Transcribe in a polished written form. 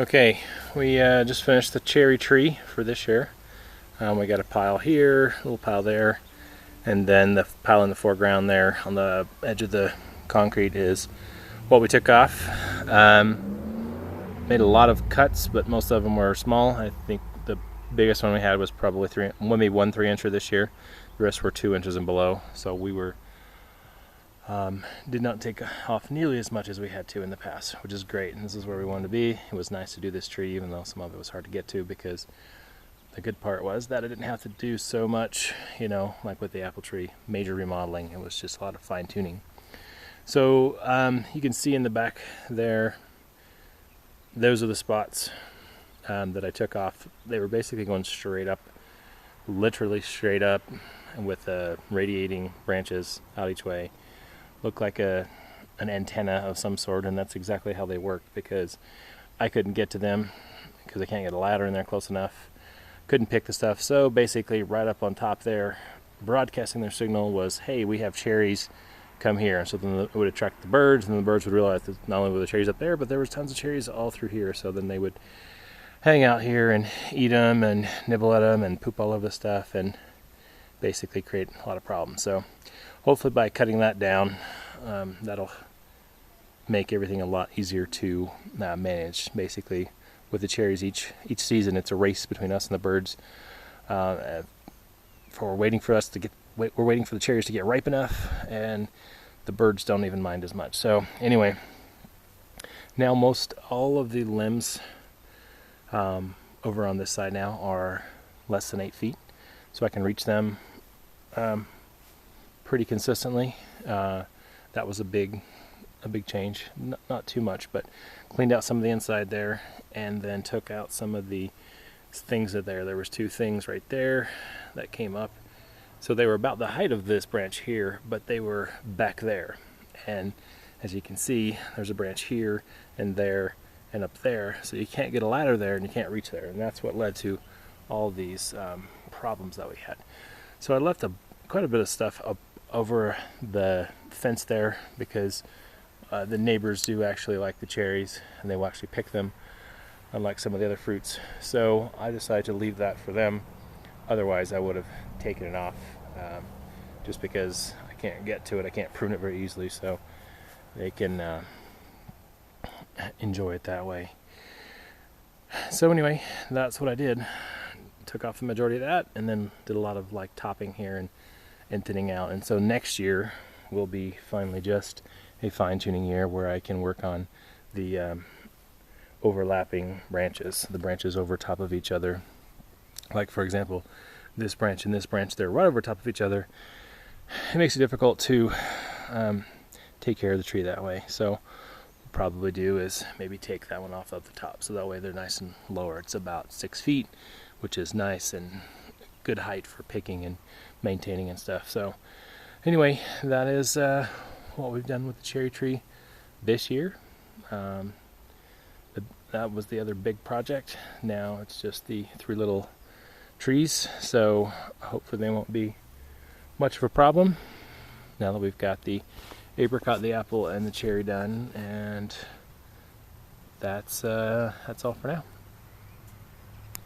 Okay, we just finished the cherry tree for this year. We got a pile here, a little pile there, and then the pile in the foreground there on the edge of the concrete is what we took off. Made a lot of cuts, but most of them were small. I think the biggest one we had was probably maybe 1 3-incher this year. The rest were 2 inches and below, so we were did not take off nearly as much as we had to in the past, which is great, and this is where we wanted to be. It was nice to do this tree, even though some of it was hard to get to, because the good part was that I didn't have to do so much, like with the apple tree, major remodeling. It was just a lot of fine-tuning. So you can see in the back there, those are the spots that I took off. They were basically going straight up, literally straight up, and with radiating branches out each way. Looked like an antenna of some sort, and that's exactly how they work, because I couldn't get to them because I can't get a ladder in there close enough. Couldn't pick the stuff, so basically right up on top there, broadcasting their signal was, hey, we have cherries, come here. So then it would attract the birds, and the birds would realize that not only were the cherries up there, but there was tons of cherries all through here. So then they would hang out here and eat them and nibble at them and poop all over the stuff and basically create a lot of problems. So hopefully by cutting that down, that'll make everything a lot easier to manage. Basically, with the cherries, each season it's a race between us and the birds. We're waiting for the cherries to get ripe enough, and the birds don't even mind as much. So anyway, now most all of the limbs over on this side now are less than 8 feet, so I can reach them pretty consistently. That was a big change. Not too much, but cleaned out some of the inside there, and then took out some of the things there was 2 things right there that came up, so they were about the height of this branch here, but they were back there. And as you can see, there's a branch here and there and up there, so you can't get a ladder there and you can't reach there, and that's what led to all these problems that we had. So I left quite a bit of stuff up over the fence there, because the neighbors do actually like the cherries, and they will actually pick them, unlike some of the other fruits. So I decided to leave that for them. Otherwise I would have taken it off, just because I can't get to it. I can't prune it very easily, so they can enjoy it that way. So anyway, that's what I did. Took off the majority of that, and then did a lot of topping here and thinning out. And so next year will be finally just a fine-tuning year, where I can work on the overlapping branches, the branches over top of each other. Like, for example, this branch and this branch, they're right over top of each other. It makes it difficult to take care of the tree that way. So what we'll probably do is maybe take that one off of the top, so that way they're nice and lower. It's about 6 feet, which is nice and good height for picking and maintaining and stuff. So anyway, that is what we've done with the cherry tree this year. That was the other big project. Now it's just the 3 little trees, so hopefully they won't be much of a problem now that we've got the apricot, the apple, and the cherry done. And that's all for now.